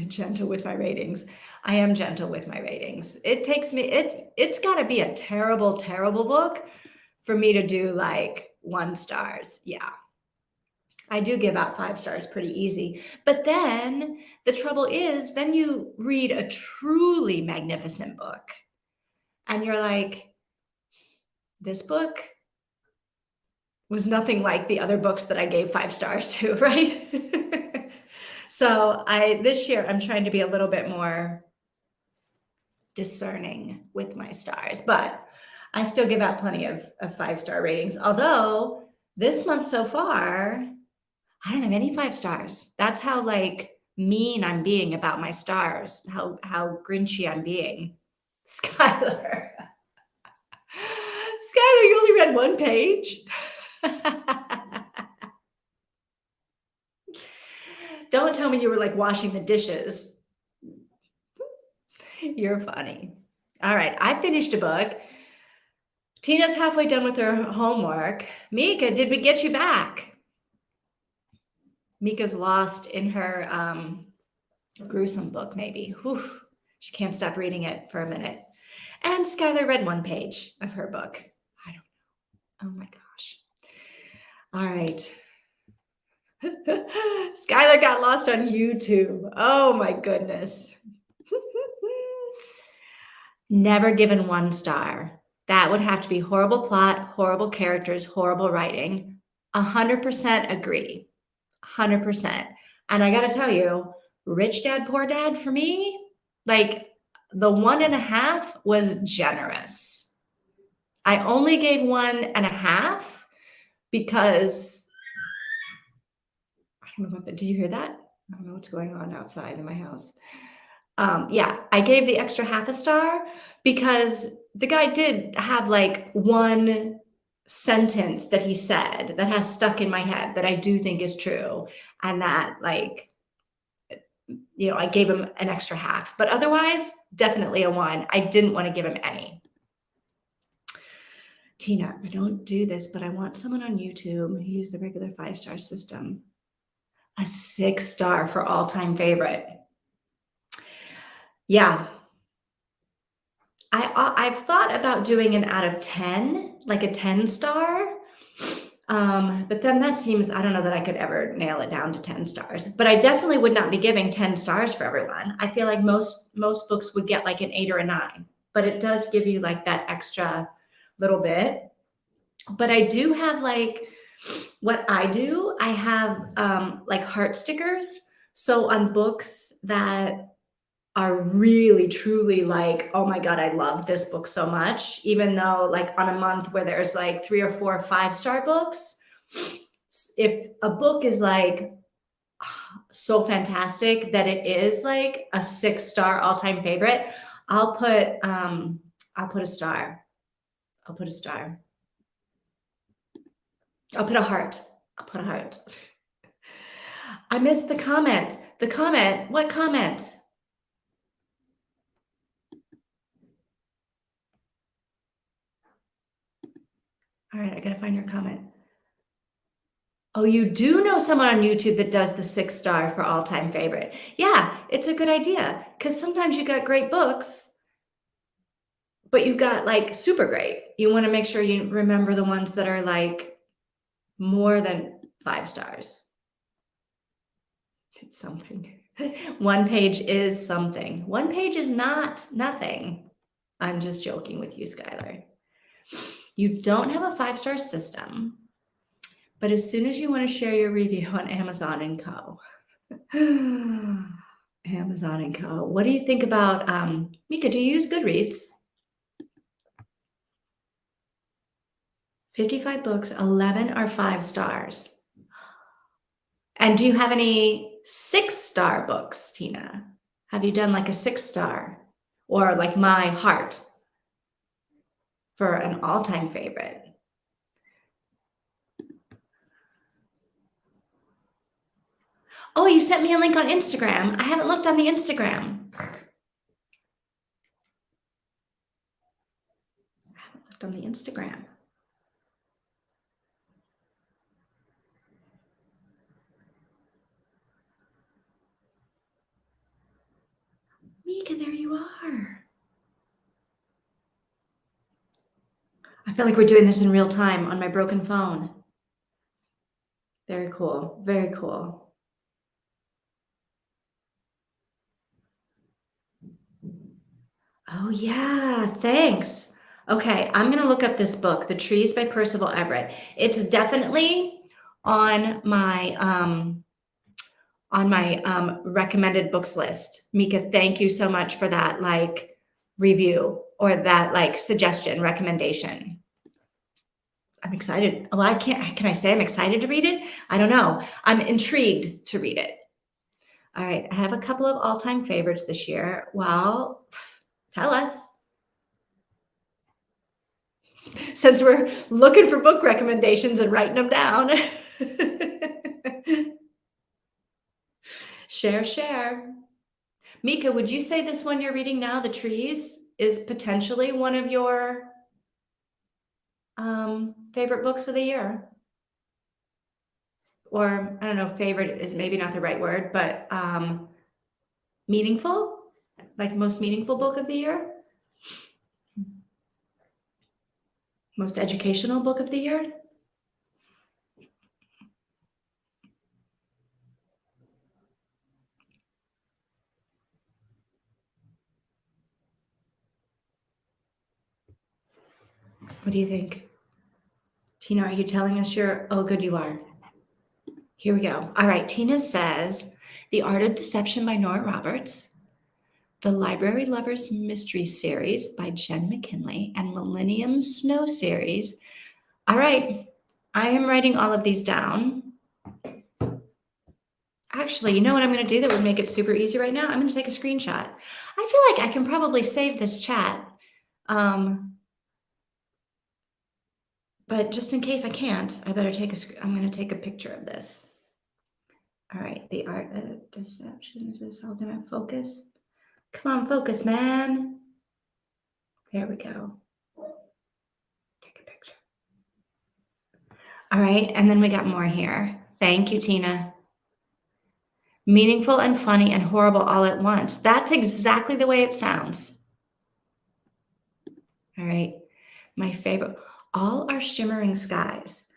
Gentle with my ratings. I am gentle with my ratings. It's got to be a terrible, terrible book for me to do like 1 stars. Yeah. I do give out 5 stars pretty easy. But then the trouble is, then you read a truly magnificent book and you're like, this book was nothing like the other books that I gave 5 stars to, right? So this year I'm trying to be a little bit more discerning with my stars, but I still give out plenty of 5-star ratings. Although this month so far, I don't have any 5 stars. That's how like mean I'm being about my stars, how grinchy I'm being. Skylar. Skylar, you only read 1 page? Don't tell me you were like washing the dishes. You're funny. All right, I finished a book. Tina's halfway done with her homework. Mika, did we get you back? Mika's lost in her gruesome book, maybe. Whew. She can't stop reading it for a minute. And Skylar read 1 page of her book. I don't know. Oh my gosh. All right. Skylar got lost on YouTube. Oh my goodness. Never given 1 star. That would have to be horrible plot, horrible characters, horrible writing. 100% agree. 100%. And I got to tell you, Rich Dad, Poor Dad for me, like the 1.5 was generous. I only gave 1.5 because I don't know did you hear that? I don't know what's going on outside in my house. Yeah, I gave the extra 0.5 star because the guy did have like one sentence that he said that has stuck in my head that I do think is true, and that, like, I gave him an extra half. But otherwise, definitely a 1. I didn't want to give him any. Tina, I don't do this, but I want someone on YouTube who use the regular 5-star system. A 6-star for all-time favorite. Yeah. I've thought about doing an out of 10, like a 10-star. But then that seems, I don't know that I could ever nail it down to 10 stars. But I definitely would not be giving 10 stars for everyone. I feel like most books would get like an 8 or a 9, but it does give you like that extra little bit. But I do have like, what I do, I have like heart stickers. So on books that are really truly like, oh my God, I love this book so much, even though like on a month where there's like 3 or 4 5-star books, if a book is like so fantastic that it is like a 6-star all-time favorite, I'll put a star. I'll put a star. I'll put a heart. I'll put a heart. I missed the comment. The comment. What comment? All right, I gotta find your comment. Oh, you do know someone on YouTube that does the 6-star for all-time favorite. Yeah, it's a good idea because sometimes you got great books, but you've got like super great. You want to make sure you remember the ones that are like more than 5 stars. It's something. 1 page is something. 1 page is not nothing. I'm just joking with you, Skylar. You don't have a 5-star system, but as soon as you want to share your review on Amazon and Co. Amazon and Co. What do you think about, Mika, do you use Goodreads? 55 books, 11 are 5 stars. And do you have any 6-star books, Tina? Have you done like a 6-star or like My Heart for an all-time favorite? Oh, you sent me a link on Instagram. I haven't looked on the Instagram. On the Instagram. Mika, there you are. I feel like we're doing this in real time on my broken phone. Very cool. Very cool. Oh, yeah. Thanks. Okay. I'm going to look up this book, The Trees by Percival Everett. It's definitely on my recommended books list. Mika, thank you so much for that like review or that like suggestion, recommendation. I'm excited. Well, can I say I'm excited to read it? I don't know. I'm intrigued to read it. All right. I have a couple of all-time favorites this year. Well, tell us. Since we're looking for book recommendations and writing them down. Share. Mika, would you say this one you're reading now, The Trees, is potentially one of your favorite books of the year? Or I don't know, favorite is maybe not the right word, but meaningful, like most meaningful book of the year? Most educational book of the year? What do you think? Tina, are you telling us oh, good, you are. Here we go. All right. Tina says, The Art of Deception by Nora Roberts, The Library Lovers Mystery Series by Jen McKinley, and Millennium Snow Series. All right. I am writing all of these down. Actually, you know what I'm going to do that would make it super easy right now? I'm going to take a screenshot. I feel like I can probably save this chat. But just in case I can't, I'm going to take a picture of this. All right, the art of deception. Is this all going to focus? Come on, focus, man. There we go. Take a picture. All right, and then we got more here. Thank you, Tina. Meaningful and funny and horrible all at once. That's exactly the way it sounds. All right, my favorite. All Our Shimmering Skies.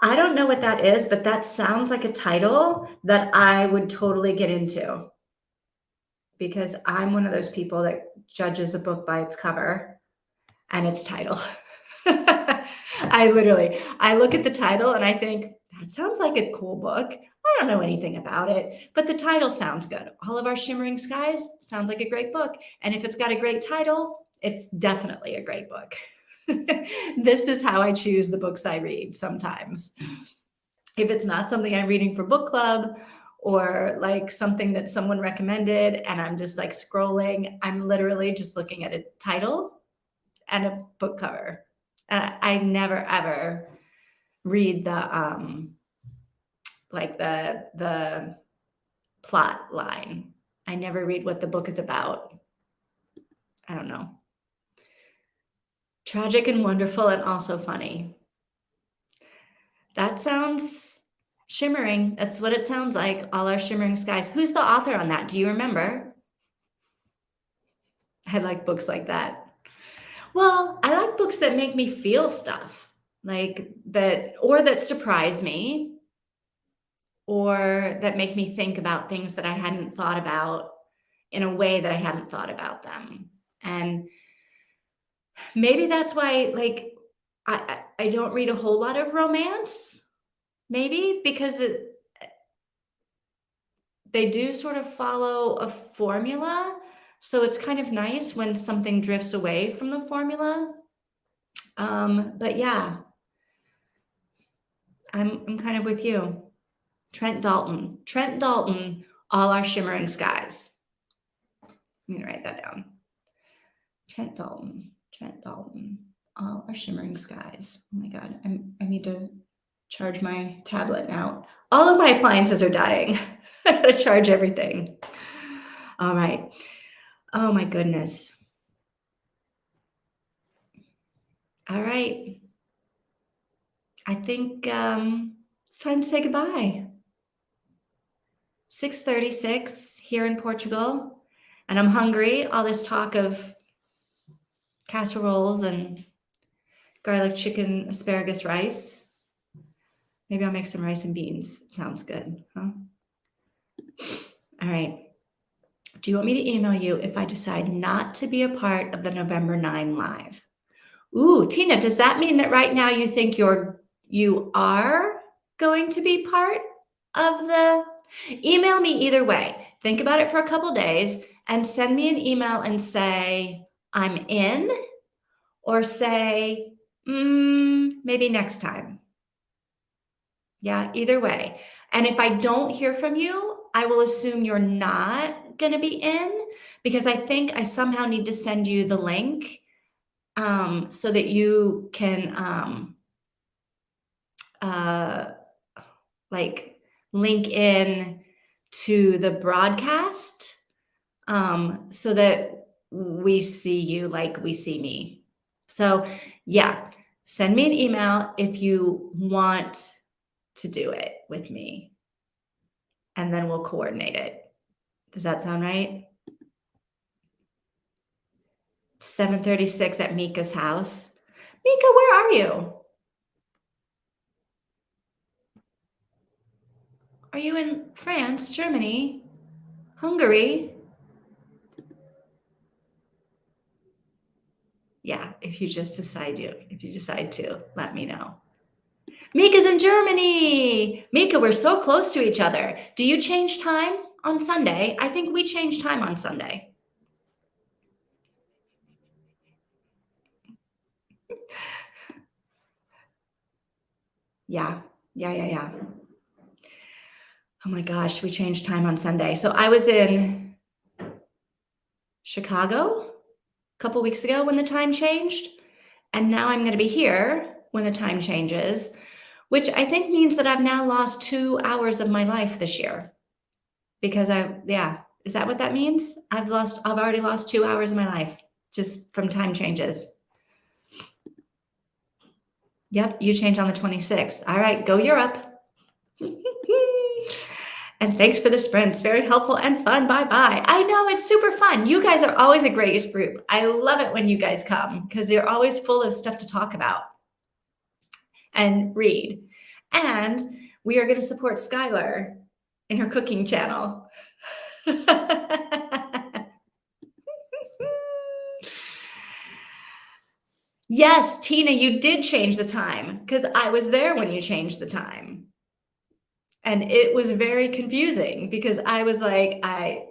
I don't know what that is, but that sounds like a title that I would totally get into, because I'm one of those people that judges a book by its cover and its title. I look at the title and I think, that sounds like a cool book. I don't know anything about it, but the title sounds good. All of Our Shimmering Skies sounds like a great book. And if it's got a great title, it's definitely a great book. This is how I choose the books I read sometimes. If it's not something I'm reading for book club or like something that someone recommended and I'm just like scrolling, I'm literally just looking at a title and a book cover. And I never ever read the the plot line. I never read what the book is about. I don't know. Tragic and wonderful and also funny. That sounds shimmering. That's what it sounds like. All Our Shimmering Skies. Who's the author on that? Do you remember? I like books like that. Well, I like books that make me feel stuff, like that, or that surprise me, or that make me think about things that I hadn't thought about in a way that I hadn't thought about them. And maybe that's why, like, I don't read a whole lot of romance, maybe because they do sort of follow a formula. So it's kind of nice when something drifts away from the formula. But yeah, I'm kind of with you. Trent Dalton, All Our Shimmering Skies. I'm gonna write that down. Trent Dalton, All Our Shimmering Skies. Oh my God, I need to charge my tablet now. All of my appliances are dying. I gotta charge everything. All right. Oh my goodness. All right. I think it's time to say goodbye. 6:36 here in Portugal, and I'm hungry. All this talk of casseroles and garlic chicken, asparagus rice. Maybe I'll make some rice and beans. Sounds good, huh? All right. Do you want me to email you if I decide not to be a part of the November 9 live? Ooh, Tina, does that mean that right now you think you are going to be part of the... Email me either way. Think about it for a couple days and send me an email and say, I'm in, or say, maybe next time. Yeah, either way. And if I don't hear from you, I will assume you're not going to be in, because I think I somehow need to send you the link so that you can like link in to the broadcast so that we see you like we see me. So yeah, send me an email if you want to do it with me, and then we'll coordinate it. Does that sound right? 7:36 at Mika's house. Mika, where are you? Are you in France, Germany, Hungary? Yeah, if you decide to, let me know. Mika's in Germany. Mika, we're so close to each other. Do you change time on Sunday? I think we change time on Sunday. Yeah. Oh my gosh, we changed time on Sunday. So I was in Chicago a couple weeks ago when the time changed, and now I'm going to be here when the time changes, which I think means that I've now lost 2 hours of my life this year because yeah, is that what that means? I've already lost 2 hours of my life just from time changes. Yep, you change on the 26th. All right, go Europe. And thanks for the sprints. Very helpful and fun. Bye-bye. I know, it's super fun. You guys are always a great group. I love it when you guys come because you're always full of stuff to talk about and read. And we are going to support Skylar in her cooking channel. Yes, Tina, you did change the time because I was there when you changed the time. And it was very confusing because I was like, I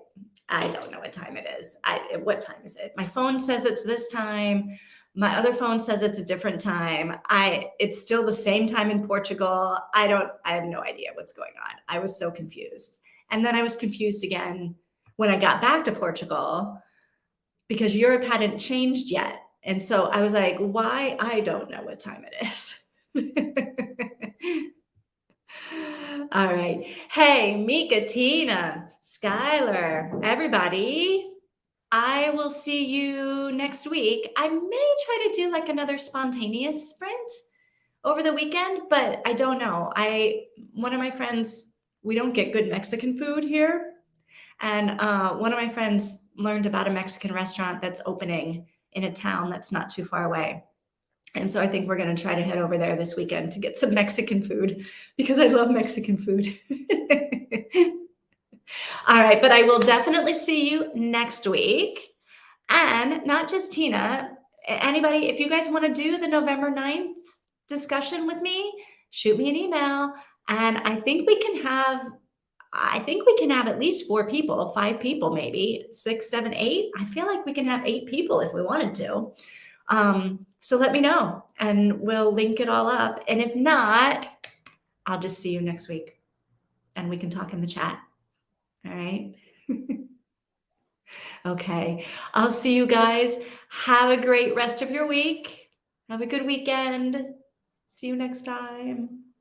don't know what time it is. What time is it? My phone says it's this time. My other phone says it's a different time. It's still the same time in Portugal. I have no idea what's going on. I was so confused. And then I was confused again when I got back to Portugal because Europe hadn't changed yet. And so I was like, why? I don't know what time it is. All right. Hey, Mika, Tina, Skylar, everybody. I will see you next week. I may try to do like another spontaneous sprint over the weekend, but I don't know. One of my friends, we don't get good Mexican food here. And one of my friends learned about a Mexican restaurant that's opening in a town that's not too far away. And so I think we're going to try to head over there this weekend to get some Mexican food because I love Mexican food. All right, but I will definitely see you next week. And not just Tina, anybody, if you guys want to do the November 9th discussion with me, shoot me an email. And I think we can have at least 4 people, 5 people, maybe 6, 7, 8. I feel like we can have 8 people if we wanted to. So let me know and we'll link it all up. And if not, I'll just see you next week and we can talk in the chat. All right. Okay. I'll see you guys. Have a great rest of your week. Have a good weekend. See you next time.